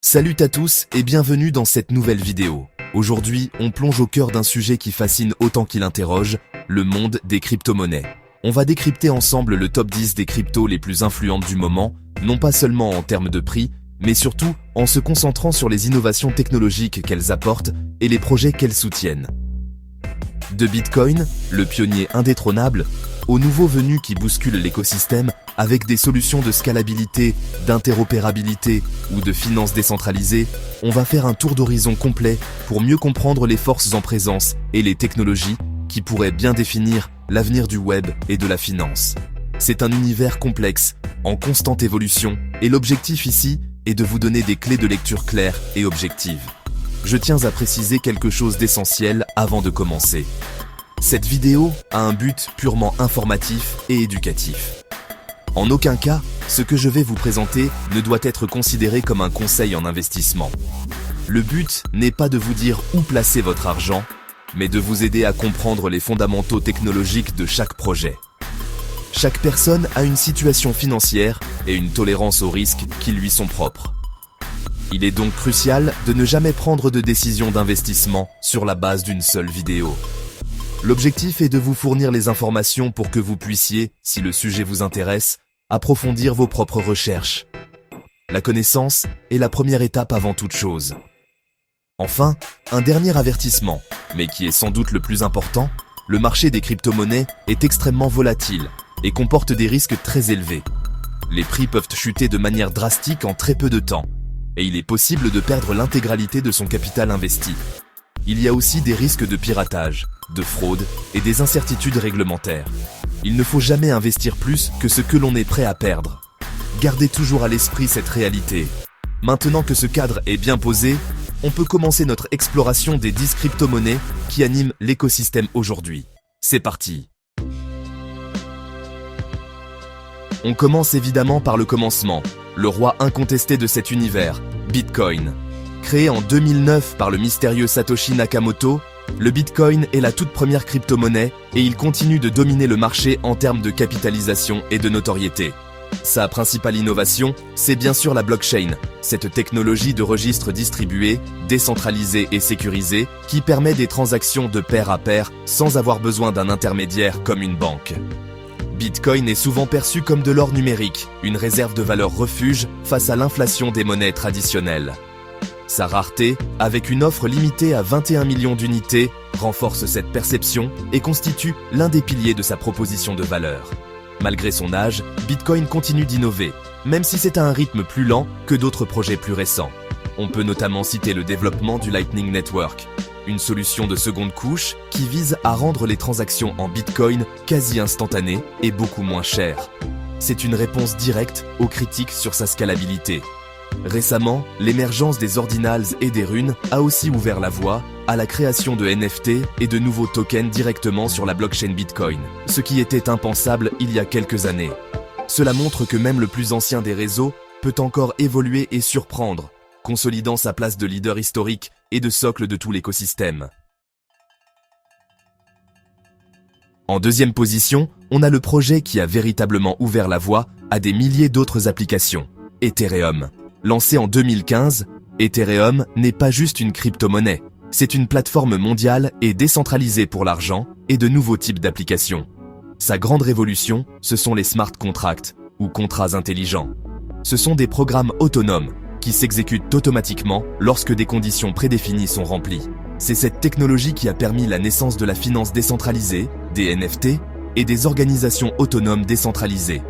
Salut à tous et bienvenue dans cette nouvelle vidéo. Aujourd'hui, on plonge au cœur d'un sujet qui fascine autant qu'il interroge, le monde des crypto-monnaies. On va décrypter ensemble le top 10 des cryptos les plus influentes du moment, non pas seulement en termes de prix, mais surtout en se concentrant sur les innovations technologiques qu'elles apportent et les projets qu'elles soutiennent. De Bitcoin, le pionnier indétrônable, aux nouveaux venus qui bousculent l'écosystème avec des solutions de scalabilité, d'interopérabilité ou de finances décentralisées, on va faire un tour d'horizon complet pour mieux comprendre les forces en présence et les technologies qui pourraient bien définir l'avenir du web et de la finance. C'est un univers complexe, en constante évolution, et l'objectif ici est de vous donner des clés de lecture claires et objectives. Je tiens à préciser quelque chose d'essentiel avant de commencer. Cette vidéo a un but purement informatif et éducatif. En aucun cas, ce que je vais vous présenter ne doit être considéré comme un conseil en investissement. Le but n'est pas de vous dire où placer votre argent, mais de vous aider à comprendre les fondamentaux technologiques de chaque projet. Chaque personne a une situation financière et une tolérance au risque qui lui sont propres. Il est donc crucial de ne jamais prendre de décision d'investissement sur la base d'une seule vidéo. L'objectif est de vous fournir les informations pour que vous puissiez, si le sujet vous intéresse, approfondir vos propres recherches. La connaissance est la première étape avant toute chose. Enfin, un dernier avertissement, mais qui est sans doute le plus important, le marché des crypto-monnaies est extrêmement volatile et comporte des risques très élevés. Les prix peuvent chuter de manière drastique en très peu de temps, et il est possible de perdre l'intégralité de son capital investi. Il y a aussi des risques de piratage, de fraude et des incertitudes réglementaires. Il ne faut jamais investir plus que ce que l'on est prêt à perdre. Gardez toujours à l'esprit cette réalité. Maintenant que ce cadre est bien posé, on peut commencer notre exploration des 10 crypto-monnaies qui animent l'écosystème aujourd'hui. C'est parti! On commence évidemment par le commencement, le roi incontesté de cet univers, Bitcoin. Créé en 2009 par le mystérieux Satoshi Nakamoto, le Bitcoin est la toute première crypto-monnaie et il continue de dominer le marché en termes de capitalisation et de notoriété. Sa principale innovation, c'est bien sûr la blockchain, cette technologie de registre distribué, décentralisé et sécurisé qui permet des transactions de pair à pair sans avoir besoin d'un intermédiaire comme une banque. Bitcoin est souvent perçu comme de l'or numérique, une réserve de valeur refuge face à l'inflation des monnaies traditionnelles. Sa rareté, avec une offre limitée à 21 millions d'unités, renforce cette perception et constitue l'un des piliers de sa proposition de valeur. Malgré son âge, Bitcoin continue d'innover, même si c'est à un rythme plus lent que d'autres projets plus récents. On peut notamment citer le développement du Lightning Network, une solution de seconde couche qui vise à rendre les transactions en Bitcoin quasi instantanées et beaucoup moins chères. C'est une réponse directe aux critiques sur sa scalabilité. Récemment, l'émergence des ordinals et des runes a aussi ouvert la voie à la création de NFT et de nouveaux tokens directement sur la blockchain Bitcoin, ce qui était impensable il y a quelques années. Cela montre que même le plus ancien des réseaux peut encore évoluer et surprendre, consolidant sa place de leader historique et de socle de tout l'écosystème. En deuxième position, on a le projet qui a véritablement ouvert la voie à des milliers d'autres applications, Ethereum. Lancé en 2015, Ethereum n'est pas juste une crypto-monnaie, c'est une plateforme mondiale et décentralisée pour l'argent et de nouveaux types d'applications. Sa grande révolution, ce sont les smart contracts, ou contrats intelligents. Ce sont des programmes autonomes qui s'exécutent automatiquement lorsque des conditions prédéfinies sont remplies. C'est cette technologie qui a permis la naissance de la finance décentralisée, des NFT et des organisations autonomes décentralisées.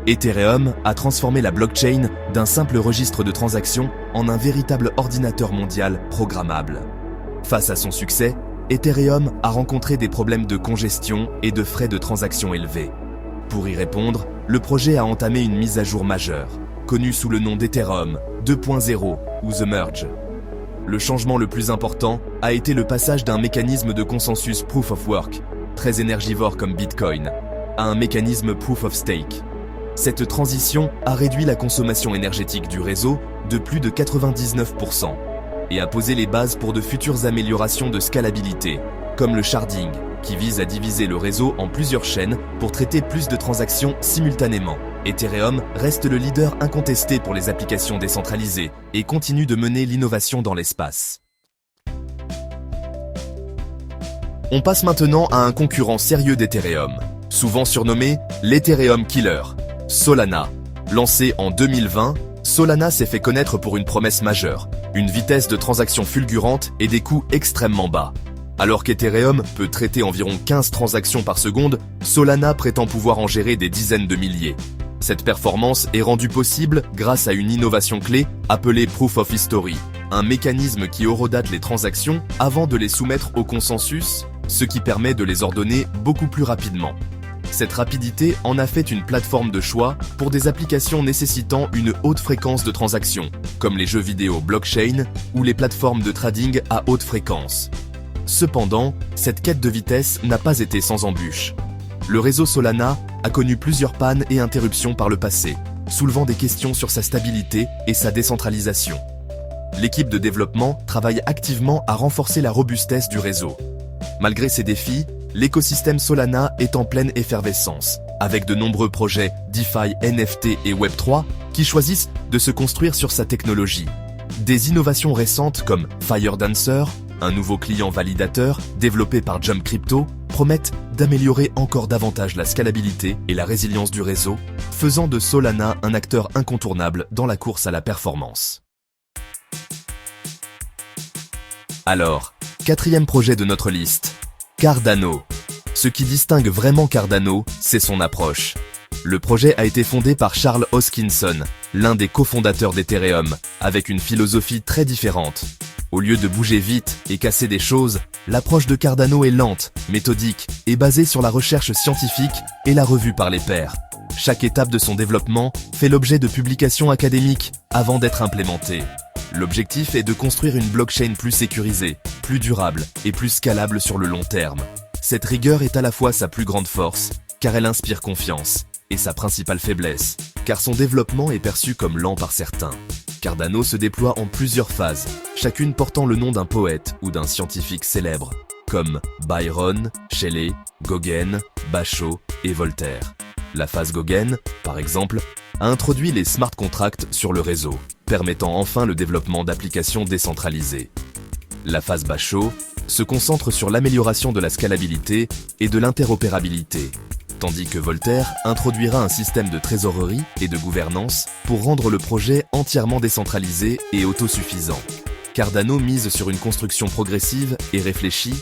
Ethereum a transformé la blockchain d'un simple registre de transactions en un véritable ordinateur mondial programmable. Face à son succès, Ethereum a rencontré des problèmes de congestion et de frais de transaction élevés. Pour y répondre, le projet a entamé une mise à jour majeure, connue sous le nom d'Ethereum 2.0 ou The Merge. Le changement le plus important a été le passage d'un mécanisme de consensus Proof of Work, très énergivore comme Bitcoin, à un mécanisme Proof of Stake. Cette transition a réduit la consommation énergétique du réseau de plus de 99% et a posé les bases pour de futures améliorations de scalabilité, comme le sharding, qui vise à diviser le réseau en plusieurs chaînes pour traiter plus de transactions simultanément. Ethereum reste le leader incontesté pour les applications décentralisées et continue de mener l'innovation dans l'espace. On passe maintenant à un concurrent sérieux d'Ethereum, souvent surnommé l'Ethereum Killer, Solana. Lancé en 2020, Solana s'est fait connaître pour une promesse majeure, une vitesse de transaction fulgurante et des coûts extrêmement bas. Alors qu'Ethereum peut traiter environ 15 transactions par seconde, Solana prétend pouvoir en gérer des dizaines de milliers. Cette performance est rendue possible grâce à une innovation clé appelée Proof of History, un mécanisme qui horodate les transactions avant de les soumettre au consensus, ce qui permet de les ordonner beaucoup plus rapidement. Cette rapidité en a fait une plateforme de choix pour des applications nécessitant une haute fréquence de transactions, comme les jeux vidéo blockchain ou les plateformes de trading à haute fréquence. Cependant, cette quête de vitesse n'a pas été sans embûches. Le réseau Solana a connu plusieurs pannes et interruptions par le passé, soulevant des questions sur sa stabilité et sa décentralisation. L'équipe de développement travaille activement à renforcer la robustesse du réseau. Malgré ces défis, l'écosystème Solana est en pleine effervescence, avec de nombreux projets DeFi, NFT et Web3 qui choisissent de se construire sur sa technologie. Des innovations récentes comme FireDancer, un nouveau client validateur développé par Jump Crypto, promettent d'améliorer encore davantage la scalabilité et la résilience du réseau, faisant de Solana un acteur incontournable dans la course à la performance. Alors, quatrième projet de notre liste, Cardano. Ce qui distingue vraiment Cardano, c'est son approche. Le projet a été fondé par Charles Hoskinson, l'un des cofondateurs d'Ethereum, avec une philosophie très différente. Au lieu de bouger vite et casser des choses, l'approche de Cardano est lente, méthodique et basée sur la recherche scientifique et la revue par les pairs. Chaque étape de son développement fait l'objet de publications académiques avant d'être implémentée. L'objectif est de construire une blockchain plus sécurisée, plus durable et plus scalable sur le long terme. Cette rigueur est à la fois sa plus grande force, car elle inspire confiance, et sa principale faiblesse, car son développement est perçu comme lent par certains. Cardano se déploie en plusieurs phases, chacune portant le nom d'un poète ou d'un scientifique célèbre, comme Byron, Shelley, Gauguin, Bachot et Voltaire. La phase Gauguin, par exemple, a introduit les smart contracts sur le réseau, permettant enfin le développement d'applications décentralisées. La phase Bachot se concentre sur l'amélioration de la scalabilité et de l'interopérabilité, tandis que Voltaire introduira un système de trésorerie et de gouvernance pour rendre le projet entièrement décentralisé et autosuffisant. Cardano mise sur une construction progressive et réfléchie,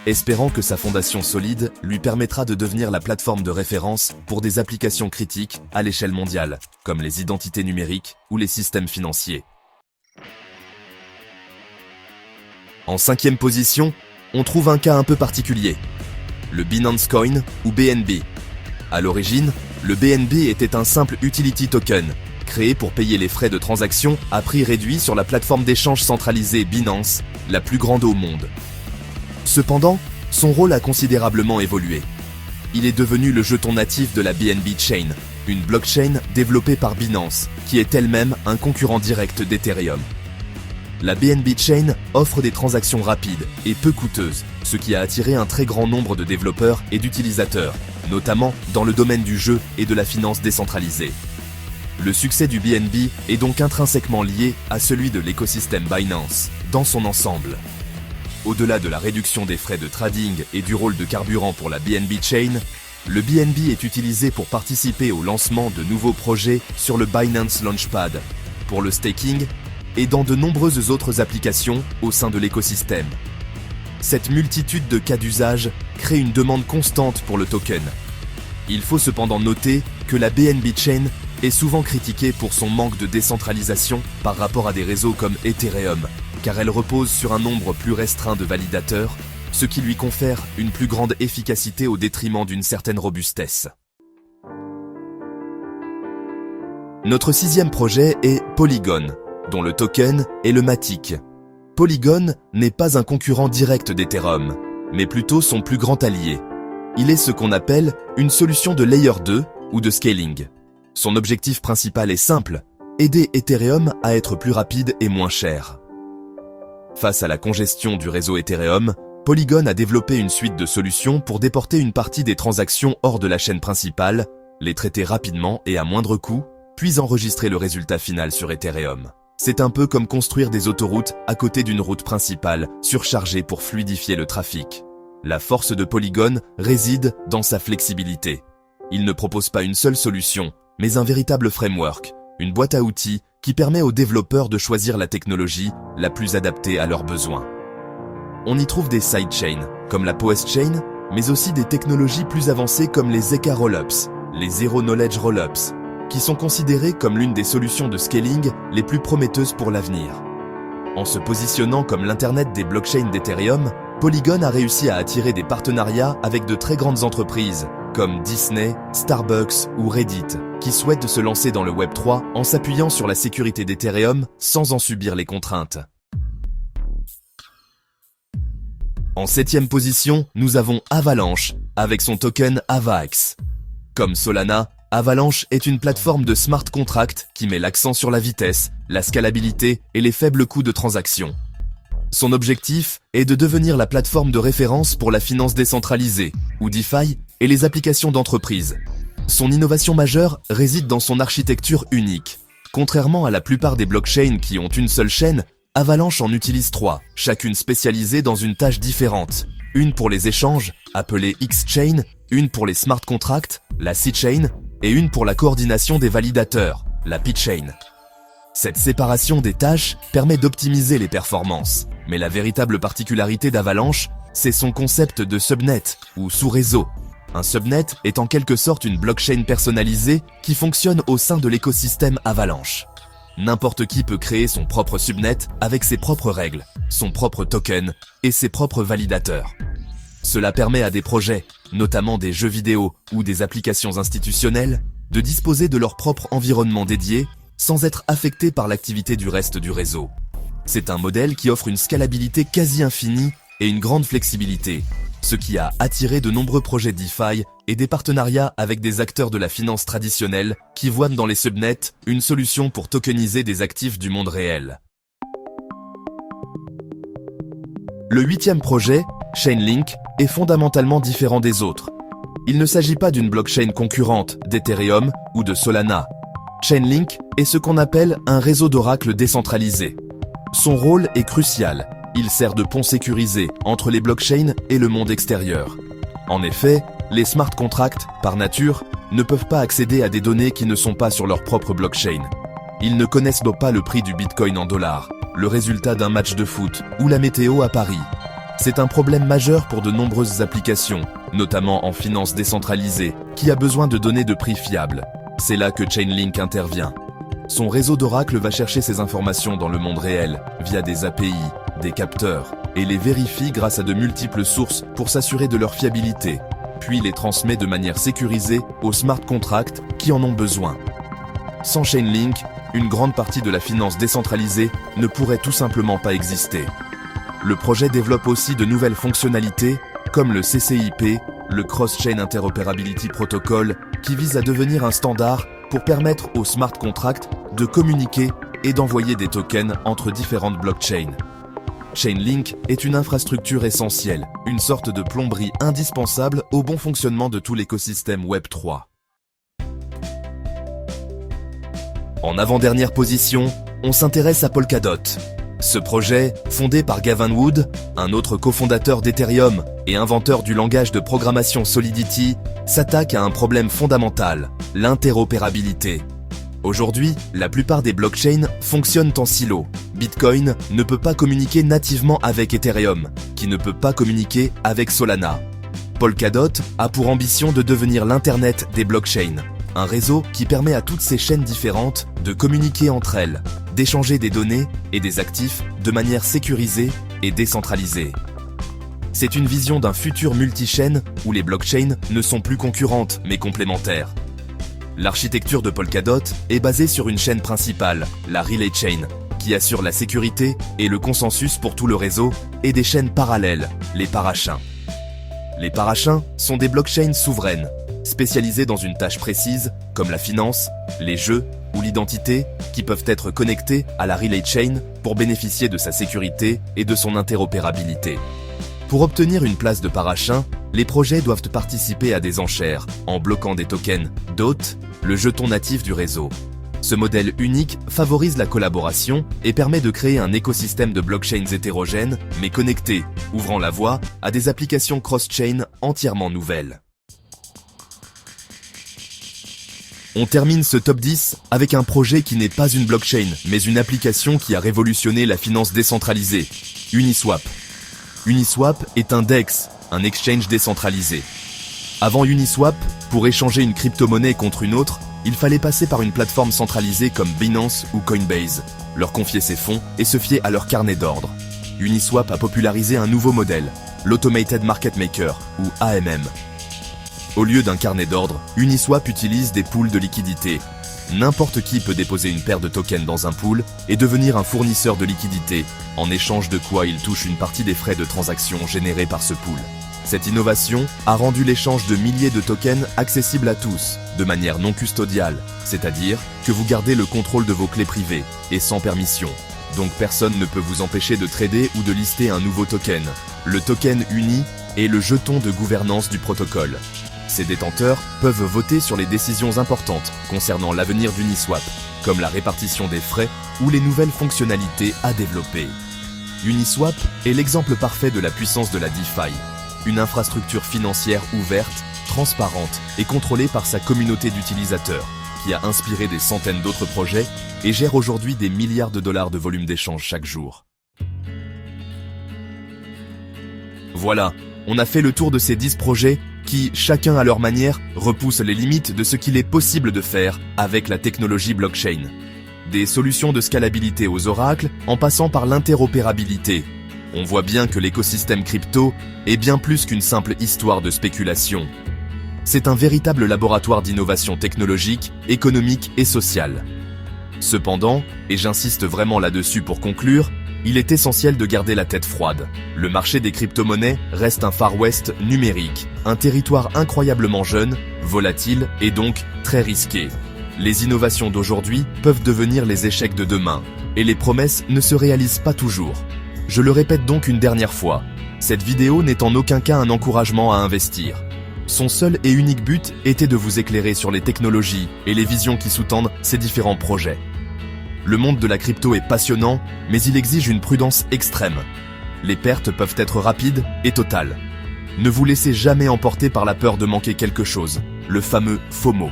espérant que sa fondation solide lui permettra de devenir la plateforme de référence pour des applications critiques à l'échelle mondiale, comme les identités numériques ou les systèmes financiers. En cinquième position, on trouve un cas un peu particulier, le Binance Coin ou BNB. À l'origine, le BNB était un simple utility token, créé pour payer les frais de transaction à prix réduit sur la plateforme d'échange centralisée Binance, la plus grande au monde. Cependant, son rôle a considérablement évolué. Il est devenu le jeton natif de la BNB Chain, une blockchain développée par Binance, qui est elle-même un concurrent direct d'Ethereum. La BNB Chain offre des transactions rapides et peu coûteuses, ce qui a attiré un très grand nombre de développeurs et d'utilisateurs, notamment dans le domaine du jeu et de la finance décentralisée. Le succès du BNB est donc intrinsèquement lié à celui de l'écosystème Binance, dans son ensemble. Au-delà de la réduction des frais de trading et du rôle de carburant pour la BNB Chain, le BNB est utilisé pour participer au lancement de nouveaux projets sur le Binance Launchpad, pour le staking et dans de nombreuses autres applications au sein de l'écosystème. Cette multitude de cas d'usage crée une demande constante pour le token. Il faut cependant noter que la BNB Chain est souvent critiquée pour son manque de décentralisation par rapport à des réseaux comme Ethereum, car elle repose sur un nombre plus restreint de validateurs, ce qui lui confère une plus grande efficacité au détriment d'une certaine robustesse. Notre sixième projet est Polygon, dont le token est le Matic. Polygon n'est pas un concurrent direct d'Ethereum, mais plutôt son plus grand allié. Il est ce qu'on appelle une solution de Layer 2 ou de scaling. Son objectif principal est simple, aider Ethereum à être plus rapide et moins cher. Face à la congestion du réseau Ethereum, Polygon a développé une suite de solutions pour déporter une partie des transactions hors de la chaîne principale, les traiter rapidement et à moindre coût, puis enregistrer le résultat final sur Ethereum. C'est un peu comme construire des autoroutes à côté d'une route principale surchargée pour fluidifier le trafic. La force de Polygon réside dans sa flexibilité. Il ne propose pas une seule solution, mais un véritable framework, une boîte à outils qui permet aux développeurs de choisir la technologie la plus adaptée à leurs besoins. On y trouve des sidechains, comme la PoestChain, mais aussi des technologies plus avancées comme les Zk Rollups, les Zero Knowledge Rollups, qui sont considérées comme l'une des solutions de scaling les plus prometteuses pour l'avenir. En se positionnant comme l'Internet des blockchains d'Ethereum, Polygon a réussi à attirer des partenariats avec de très grandes entreprises, comme Disney, Starbucks ou Reddit, qui souhaitent se lancer dans le Web3 en s'appuyant sur la sécurité d'Ethereum sans en subir les contraintes. En 7e position, nous avons Avalanche, avec son token AVAX. Comme Solana, Avalanche est une plateforme de smart contract qui met l'accent sur la vitesse, la scalabilité et les faibles coûts de transaction. Son objectif est de devenir la plateforme de référence pour la finance décentralisée, ou DeFi, et les applications d'entreprise. Son innovation majeure réside dans son architecture unique. Contrairement à la plupart des blockchains qui ont une seule chaîne, Avalanche en utilise 3, chacune spécialisée dans une tâche différente. Une pour les échanges, appelée X-Chain, une pour les smart contracts, la C-Chain, et une pour la coordination des validateurs, la P-Chain. Cette séparation des tâches permet d'optimiser les performances, mais la véritable particularité d'Avalanche, c'est son concept de subnet, ou sous-réseau. Un subnet est en quelque sorte une blockchain personnalisée qui fonctionne au sein de l'écosystème Avalanche. N'importe qui peut créer son propre subnet avec ses propres règles, son propre token et ses propres validateurs. Cela permet à des projets, notamment des jeux vidéo ou des applications institutionnelles, de disposer de leur propre environnement dédié sans être affectés par l'activité du reste du réseau. C'est un modèle qui offre une scalabilité quasi infinie et une grande flexibilité, ce qui a attiré de nombreux projets DeFi et des partenariats avec des acteurs de la finance traditionnelle qui voient dans les subnets une solution pour tokeniser des actifs du monde réel. Le 8e projet, Chainlink, est fondamentalement différent des autres. Il ne s'agit pas d'une blockchain concurrente d'Ethereum ou de Solana. Chainlink est ce qu'on appelle un réseau d'oracles décentralisé. Son rôle est crucial. Il sert de pont sécurisé entre les blockchains et le monde extérieur. En effet, les smart contracts, par nature, ne peuvent pas accéder à des données qui ne sont pas sur leur propre blockchain. Ils ne connaissent pas le prix du Bitcoin en dollars, le résultat d'un match de foot ou la météo à Paris. C'est un problème majeur pour de nombreuses applications, notamment en finance décentralisée, qui a besoin de données de prix fiables. C'est là que Chainlink intervient. Son réseau d'oracles va chercher ces informations dans le monde réel, via des API, des capteurs, et les vérifie grâce à de multiples sources pour s'assurer de leur fiabilité, puis les transmet de manière sécurisée aux smart contracts qui en ont besoin. Sans Chainlink, une grande partie de la finance décentralisée ne pourrait tout simplement pas exister. Le projet développe aussi de nouvelles fonctionnalités, comme le CCIP, le Cross-Chain Interoperability Protocol, qui vise à devenir un standard pour permettre aux smart contracts de communiquer et d'envoyer des tokens entre différentes blockchains. Chainlink est une infrastructure essentielle, une sorte de plomberie indispensable au bon fonctionnement de tout l'écosystème Web3. En avant-dernière position, on s'intéresse à Polkadot. Ce projet, fondé par Gavin Wood, un autre cofondateur d'Ethereum et inventeur du langage de programmation Solidity, s'attaque à un problème fondamental, l'interopérabilité. Aujourd'hui, la plupart des blockchains fonctionnent en silo. Bitcoin ne peut pas communiquer nativement avec Ethereum, qui ne peut pas communiquer avec Solana. Polkadot a pour ambition de devenir l'Internet des blockchains, un réseau qui permet à toutes ces chaînes différentes de communiquer entre elles, d'échanger des données et des actifs de manière sécurisée et décentralisée. C'est une vision d'un futur multi-chaîne où les blockchains ne sont plus concurrentes mais complémentaires. L'architecture de Polkadot est basée sur une chaîne principale, la Relay Chain, qui assure la sécurité et le consensus pour tout le réseau, et des chaînes parallèles, les parachains. Les parachains sont des blockchains souveraines, spécialisées dans une tâche précise, comme la finance, les jeux ou l'identité, qui peuvent être connectés à la Relay Chain pour bénéficier de sa sécurité et de son interopérabilité. Pour obtenir une place de parachin, les projets doivent participer à des enchères en bloquant des tokens, DOT, le jeton natif du réseau. Ce modèle unique favorise la collaboration et permet de créer un écosystème de blockchains hétérogènes mais connectés, ouvrant la voie à des applications cross-chain entièrement nouvelles. On termine ce top 10 avec un projet qui n'est pas une blockchain, mais une application qui a révolutionné la finance décentralisée, Uniswap. Uniswap est un DEX, un exchange décentralisé. Avant Uniswap, pour échanger une crypto-monnaie contre une autre, il fallait passer par une plateforme centralisée comme Binance ou Coinbase, leur confier ses fonds et se fier à leur carnet d'ordre. Uniswap a popularisé un nouveau modèle, l'Automated Market Maker, ou AMM. Au lieu d'un carnet d'ordre, Uniswap utilise des pools de liquidités. N'importe qui peut déposer une paire de tokens dans un pool et devenir un fournisseur de liquidités, en échange de quoi il touche une partie des frais de transaction générés par ce pool. Cette innovation a rendu l'échange de milliers de tokens accessible à tous, de manière non custodiale, c'est-à-dire que vous gardez le contrôle de vos clés privées, et sans permission. Donc personne ne peut vous empêcher de trader ou de lister un nouveau token. Le token Uni est le jeton de gouvernance du protocole. Ses détenteurs peuvent voter sur les décisions importantes concernant l'avenir d'Uniswap, comme la répartition des frais ou les nouvelles fonctionnalités à développer. Uniswap est l'exemple parfait de la puissance de la DeFi, une infrastructure financière ouverte, transparente et contrôlée par sa communauté d'utilisateurs, qui a inspiré des centaines d'autres projets et gère aujourd'hui des milliards de dollars de volume d'échange chaque jour. Voilà, on a fait le tour de ces 10 projets qui, chacun à leur manière, repoussent les limites de ce qu'il est possible de faire avec la technologie blockchain. Des solutions de scalabilité aux oracles, en passant par l'interopérabilité. On voit bien que l'écosystème crypto est bien plus qu'une simple histoire de spéculation. C'est un véritable laboratoire d'innovation technologique, économique et sociale. Cependant, et j'insiste vraiment là-dessus pour conclure, il est essentiel de garder la tête froide. Le marché des crypto-monnaies reste un Far West numérique, un territoire incroyablement jeune, volatile et donc très risqué. Les innovations d'aujourd'hui peuvent devenir les échecs de demain, et les promesses ne se réalisent pas toujours. Je le répète donc une dernière fois, cette vidéo n'est en aucun cas un encouragement à investir. Son seul et unique but était de vous éclairer sur les technologies et les visions qui sous-tendent ces différents projets. Le monde de la crypto est passionnant, mais il exige une prudence extrême. Les pertes peuvent être rapides et totales. Ne vous laissez jamais emporter par la peur de manquer quelque chose, le fameux FOMO.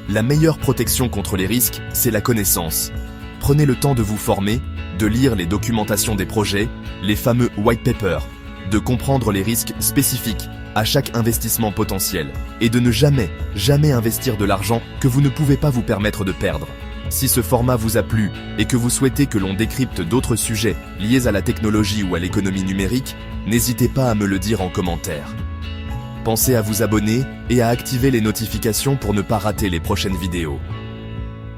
La meilleure protection contre les risques, c'est la connaissance. Prenez le temps de vous former, de lire les documentations des projets, les fameux white papers, de comprendre les risques spécifiques à chaque investissement potentiel, et de ne jamais investir de l'argent que vous ne pouvez pas vous permettre de perdre. Si ce format vous a plu et que vous souhaitez que l'on décrypte d'autres sujets liés à la technologie ou à l'économie numérique, n'hésitez pas à me le dire en commentaire. Pensez à vous abonner et à activer les notifications pour ne pas rater les prochaines vidéos.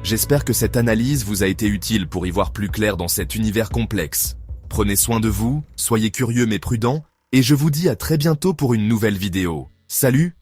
J'espère que cette analyse vous a été utile pour y voir plus clair dans cet univers complexe. Prenez soin de vous, soyez curieux mais prudents, et je vous dis à très bientôt pour une nouvelle vidéo. Salut!